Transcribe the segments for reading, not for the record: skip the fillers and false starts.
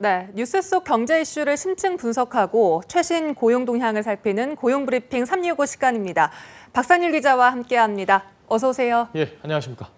네, 뉴스 속 경제 이슈를 심층 분석하고 최신 고용 동향을 살피는 고용브리핑 365 시간입니다. 박상일 기자와 함께합니다. 어서 오세요. 예, 안녕하십니까.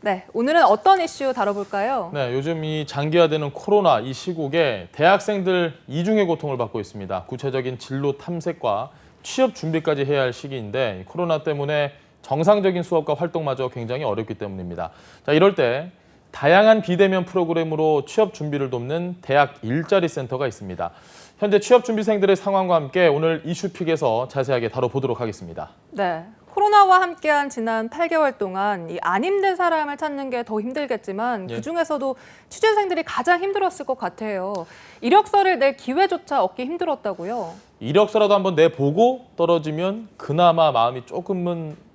네, 오늘은 어떤 이슈 다뤄볼까요? 네, 요즘 이 장기화되는 코로나 이 시국에 대학생들 이중의 고통을 받고 있습니다. 구체적인 진로 탐색과 취업 준비까지 해야 할 시기인데 코로나 때문에 정상적인 수업과 활동마저 굉장히 어렵기 때문입니다. 자, 이럴 때 다양한 비대면 프로그램으로 취업 준비를 돕는 대학 일자리 센터가 있습니다. 현재 취업 준비생들의 상황과 함께 오늘 이슈픽에서 자세하게 다뤄보도록 하겠습니다. 네, 코로나와 함께한 지난 8개월 동안 이 안 힘든 사람을 찾는 게 더 힘들겠지만 그중에서도 취준생들이 가장 힘들었을 것 같아요. 이력서를 낼 기회조차 얻기 힘들었다고요? 이력서라도 한번 내보고 떨어지면 그나마 마음이 조금은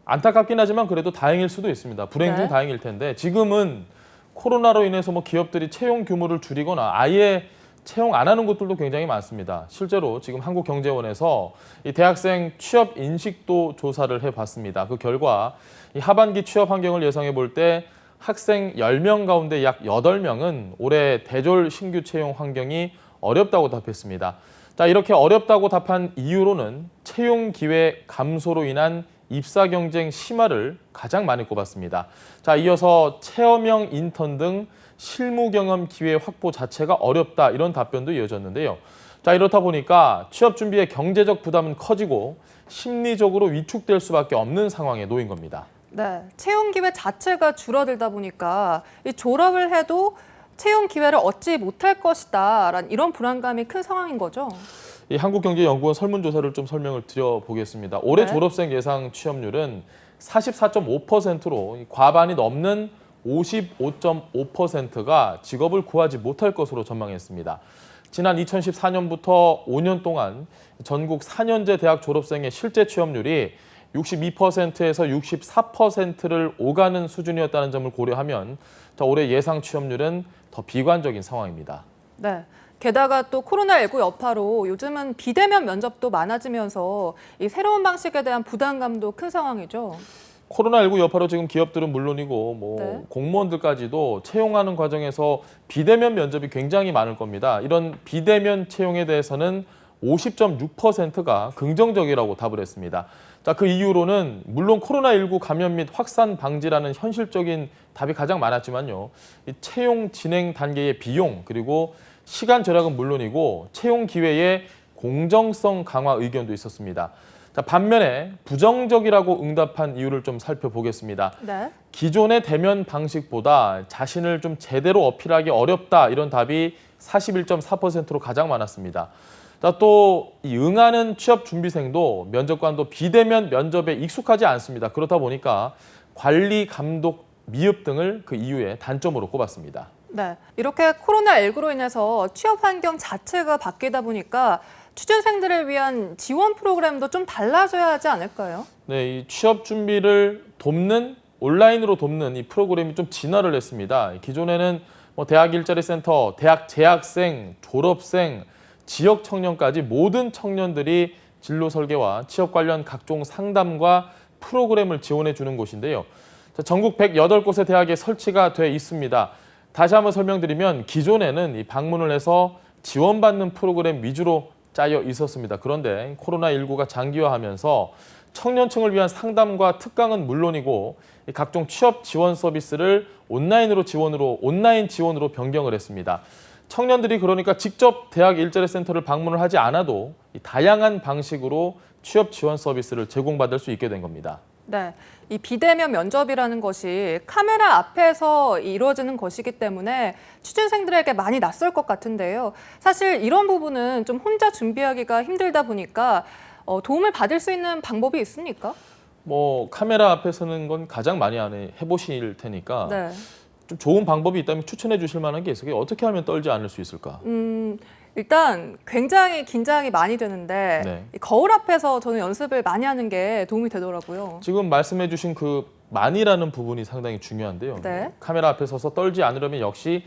안타깝긴 하지만 그래도 다행일 수도 있습니다. 불행 중 다행일 텐데 지금은 코로나로 인해서 기업들이 채용 규모를 줄이거나 아예 채용 안 하는 곳들도 굉장히 많습니다. 실제로 지금 한국경제원에서 이 대학생 취업 인식도 조사를 해봤습니다. 그 결과 이 하반기 취업 환경을 예상해 볼 때 학생 10명 가운데 약 8명은 올해 대졸 신규 채용 환경이 어렵다고 답했습니다. 자, 이렇게 어렵다고 답한 이유로는 채용 기회 감소로 인한 입사 경쟁 심화를 가장 많이 꼽았습니다. 자, 이어서 체험형 인턴 등 실무 경험 기회 확보 자체가 어렵다 이런 답변도 이어졌는데요. 자, 이렇다 보니까 취업 준비의 경제적 부담은 커지고 심리적으로 위축될 수밖에 없는 상황에 놓인 겁니다. 네, 채용 기회 자체가 줄어들다 보니까 이 졸업을 해도 채용 기회를 얻지 못할 것이다라는 이런 불안감이 큰 상황인 거죠. 이 한국경제연구원 설문조사를 좀 설명을 드려보겠습니다. 올해 졸업생 예상 취업률은 44.5%로 과반이 넘는 55.5%가 직업을 구하지 못할 것으로 전망했습니다. 지난 2014년부터 5년 동안 전국 4년제 대학 졸업생의 실제 취업률이 62%에서 64%를 오가는 수준이었다는 점을 고려하면 올해 예상 취업률은 더 비관적인 상황입니다. 네. 게다가 또 코로나19 여파로 요즘은 비대면 면접도 많아지면서 이 새로운 방식에 대한 부담감도 큰 상황이죠. 코로나19 여파로 지금 기업들은 물론이고 공무원들까지도 채용하는 과정에서 비대면 면접이 굉장히 많을 겁니다. 이런 비대면 채용에 대해서는 50.6%가 긍정적이라고 답을 했습니다. 자, 그 이유로는 물론 코로나19 감염 및 확산 방지라는 현실적인 답이 가장 많았지만요. 이 채용 진행 단계의 비용 그리고 시간 절약은 물론이고 채용 기회의 공정성 강화 의견도 있었습니다. 자, 반면에 부정적이라고 응답한 이유를 좀 살펴보겠습니다. 네. 기존의 대면 방식보다 자신을 좀 제대로 어필하기 어렵다 이런 답이 41.4%로 가장 많았습니다. 자, 또 이 응하는 취업 준비생도 면접관도 비대면 면접에 익숙하지 않습니다. 그렇다 보니까 관리, 감독, 미흡 등을 그 이유의 단점으로 꼽았습니다. 네, 이렇게 코로나19로 인해서 취업 환경 자체가 바뀌다 보니까 취준생들을 위한 지원 프로그램도 좀 달라져야 하지 않을까요? 네, 이 취업 준비를 돕는 온라인으로 돕는 이 프로그램이 좀 진화를 했습니다. 기존에는 대학 일자리 센터, 대학 재학생, 졸업생, 지역 청년까지 모든 청년들이 진로 설계와 취업 관련 각종 상담과 프로그램을 지원해 주는 곳인데요. 전국 108곳의 대학에 설치가 돼 있습니다. 다시 한번 설명드리면 기존에는 이 방문을 해서 지원받는 프로그램 위주로 짜여 있었습니다. 그런데 코로나19가 장기화하면서 청년층을 위한 상담과 특강은 물론이고 각종 취업 지원 서비스를 온라인 지원으로 변경을 했습니다. 청년들이 그러니까 직접 대학 일자리 센터를 방문을 하지 않아도 다양한 방식으로 취업 지원 서비스를 제공받을 수 있게 된 겁니다. 네, 이 비대면 면접이라는 것이 카메라 앞에서 이루어지는 것이기 때문에 취준생들에게 많이 낯설 것 같은데요. 사실 이런 부분은 좀 혼자 준비하기가 힘들다 보니까 도움을 받을 수 있는 방법이 있습니까? 카메라 앞에 서는 건 가장 많이 해보실 테니까 좀 좋은 방법이 있다면 추천해 주실 만한 게 있어요. 어떻게 하면 떨지 않을 수 있을까? 일단 굉장히 긴장이 많이 되는데 거울 앞에서 저는 연습을 많이 하는 게 도움이 되더라고요. 지금 말씀해 주신 그 많이라는 부분이 상당히 중요한데요. 카메라 앞에 서서 떨지 않으려면 역시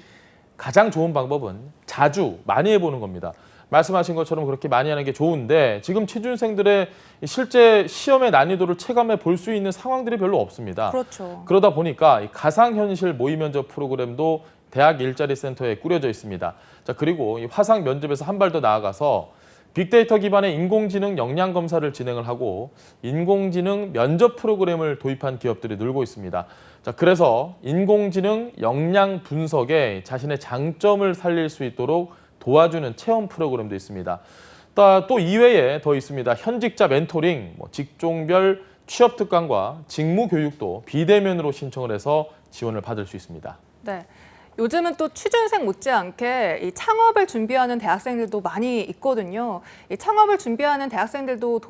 가장 좋은 방법은 자주 많이 해보는 겁니다. 말씀하신 것처럼 그렇게 많이 하는 게 좋은데 지금 취준생들의 실제 시험의 난이도를 체감해 볼 수 있는 상황들이 별로 없습니다. 그렇죠. 그러다 보니까 가상현실 모의 면접 프로그램도 대학 일자리 센터에 꾸려져 있습니다. 자, 그리고 이 화상 면접에서 한 발 더 나아가서 빅데이터 기반의 인공지능 역량 검사를 진행을 하고 인공지능 면접 프로그램을 도입한 기업들이 늘고 있습니다. 자, 그래서 인공지능 역량 분석에 자신의 장점을 살릴 수 있도록 도와주는 체험 프로그램도 있습니다. 또 이외에 더 있습니다. 현직자 멘토링, 직종별 취업 특강과 직무 교육도 비대면으로 신청을 해서 지원을 받을 수 있습니다. 네. 요즘은 또 취준생 못지않게 이 창업을 준비하는 대학생들도 많이 있거든요. 이 창업을 준비하는 대학생들도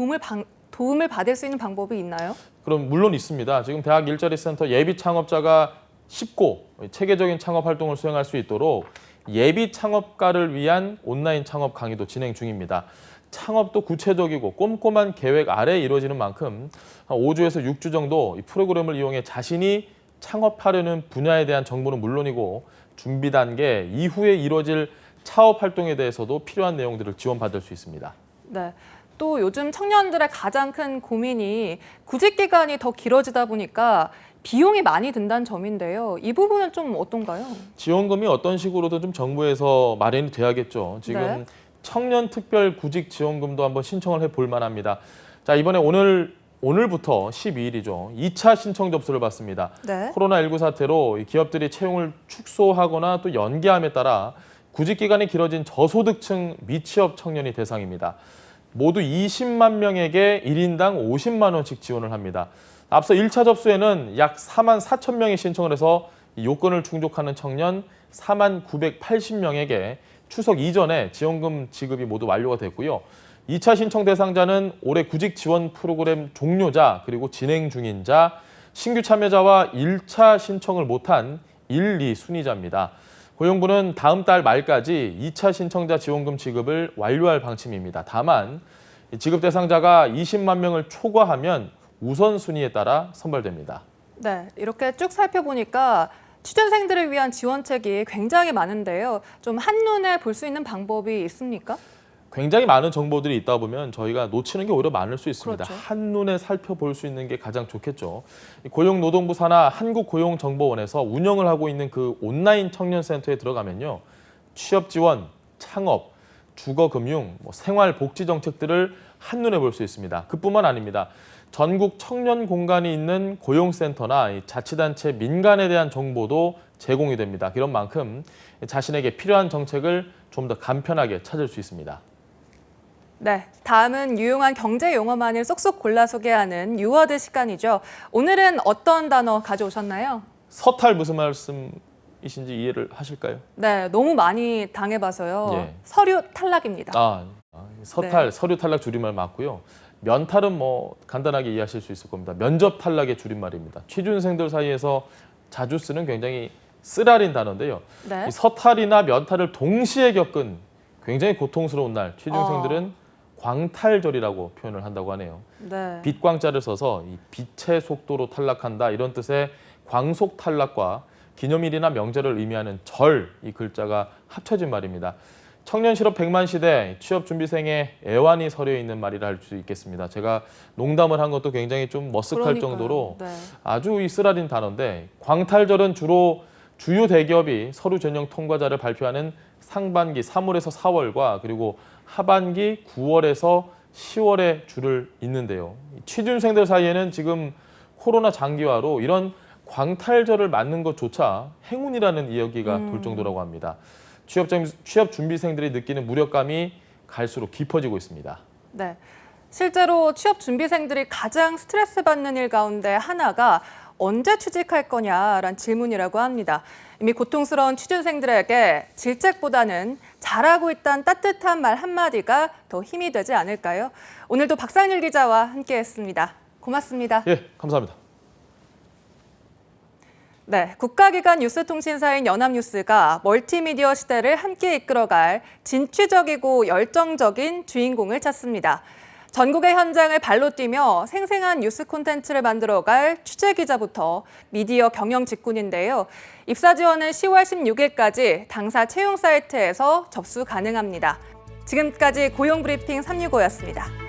도움을 받을 수 있는 방법이 있나요? 그럼 물론 있습니다. 지금 대학 일자리 센터 예비 창업자가 쉽고 체계적인 창업 활동을 수행할 수 있도록 예비 창업가를 위한 온라인 창업 강의도 진행 중입니다. 창업도 구체적이고 꼼꼼한 계획 아래 이루어지는 만큼 한 5주에서 6주 정도 이 프로그램을 이용해 자신이 창업하려는 분야에 대한 정보는 물론이고 준비 단계 이후에 이루어질 창업 활동에 대해서도 필요한 내용들을 지원받을 수 있습니다. 네. 또 요즘 청년들의 가장 큰 고민이 구직 기간이 더 길어지다 보니까 비용이 많이 든다는 점인데요. 이 부분은 좀 어떤가요? 지원금이 어떤 식으로든 좀 정부에서 마련이 돼야겠죠. 지금 네. 청년 특별 구직 지원금도 한번 신청을 해볼 만합니다. 자, 이번에 오늘부터 12일이죠. 2차 신청 접수를 받습니다. 네. 코로나19 사태로 이 기업들이 채용을 축소하거나 또 연기함에 따라 구직 기간이 길어진 저소득층 미취업 청년이 대상입니다. 모두 20만 명에게 1인당 50만 원씩 지원을 합니다. 앞서 1차 접수에는 약 4만 4천 명이 신청을 해서 요건을 충족하는 청년 4만 980명에게 추석 이전에 지원금 지급이 모두 완료가 됐고요. 2차 신청 대상자는 올해 구직 지원 프로그램 종료자 그리고 진행 중인 자, 신규 참여자와 1차 신청을 못한 1, 2 순위자입니다. 고용부는 다음 달 말까지 2차 신청자 지원금 지급을 완료할 방침입니다. 다만 지급 대상자가 20만 명을 초과하면 우선순위에 따라 선발됩니다. 네, 이렇게 쭉 살펴보니까 취준생들을 위한 지원책이 굉장히 많은데요. 좀 한눈에 볼 수 있는 방법이 있습니까? 굉장히 많은 정보들이 있다 보면 저희가 놓치는 게 오히려 많을 수 있습니다. 그렇죠. 한눈에 살펴볼 수 있는 게 가장 좋겠죠. 고용노동부 산하 한국고용정보원에서 운영을 하고 있는 그 온라인 청년센터에 들어가면요. 취업 지원, 창업, 주거금융, 생활복지 정책들을 한눈에 볼 수 있습니다. 그뿐만 아닙니다. 전국 청년 공간이 있는 고용센터나 자치단체 민간에 대한 정보도 제공이 됩니다. 그런 만큼 자신에게 필요한 정책을 좀 더 간편하게 찾을 수 있습니다. 네, 다음은 유용한 경제 용어만을 쏙쏙 골라 소개하는 유워드 시간이죠. 오늘은 어떤 단어 가져오셨나요? 서탈 무슨 말씀이신지 이해를 하실까요? 네, 너무 많이 당해봐서요. 예. 서류 탈락입니다. 서탈, 네. 서류 탈락 줄임말 맞고요. 면탈은 간단하게 이해하실 수 있을 겁니다. 면접 탈락의 줄임말입니다. 취준생들 사이에서 자주 쓰는 굉장히 쓰라린 단어인데요. 네. 이 서탈이나 면탈을 동시에 겪은 굉장히 고통스러운 날, 취준생들은 광탈절이라고 표현을 한다고 하네요. 네. 빛광자를 써서 이 빛의 속도로 탈락한다 이런 뜻의 광속 탈락과 기념일이나 명절을 의미하는 절 이 글자가 합쳐진 말입니다. 청년 실업 100만 시대 취업 준비생의 애환이 서려 있는 말이라 할 수 있겠습니다. 제가 농담을 한 것도 굉장히 좀 머쓱할 그러니까요. 정도로 네. 아주 이 쓰라린 단어인데 광탈절은 주로 주요 대기업이 서류 전형 통과자를 발표하는 상반기 3월에서 4월과 그리고 하반기 9월에서 10월에 줄을 잇는데요. 취준생들 사이에는 지금 코로나 장기화로 이런 광탈절을 맞는 것조차 행운이라는 이야기가 돌 정도라고 합니다. 취업 준비생들이 느끼는 무력감이 갈수록 깊어지고 있습니다. 네. 실제로 취업 준비생들이 가장 스트레스 받는 일 가운데 하나가 언제 취직할 거냐라는 질문이라고 합니다. 이미 고통스러운 취준생들에게 질책보다는 잘하고 있다는 따뜻한 말 한마디가 더 힘이 되지 않을까요? 오늘도 박상일 기자와 함께했습니다. 고맙습니다. 예, 감사합니다. 네, 국가기관 뉴스통신사인 연합뉴스가 멀티미디어 시대를 함께 이끌어갈 진취적이고 열정적인 주인공을 찾습니다. 전국의 현장을 발로 뛰며 생생한 뉴스 콘텐츠를 만들어갈 취재기자부터 미디어 경영 직군인데요. 입사 지원은 10월 16일까지 당사 채용 사이트에서 접수 가능합니다. 지금까지 고용브리핑 365였습니다.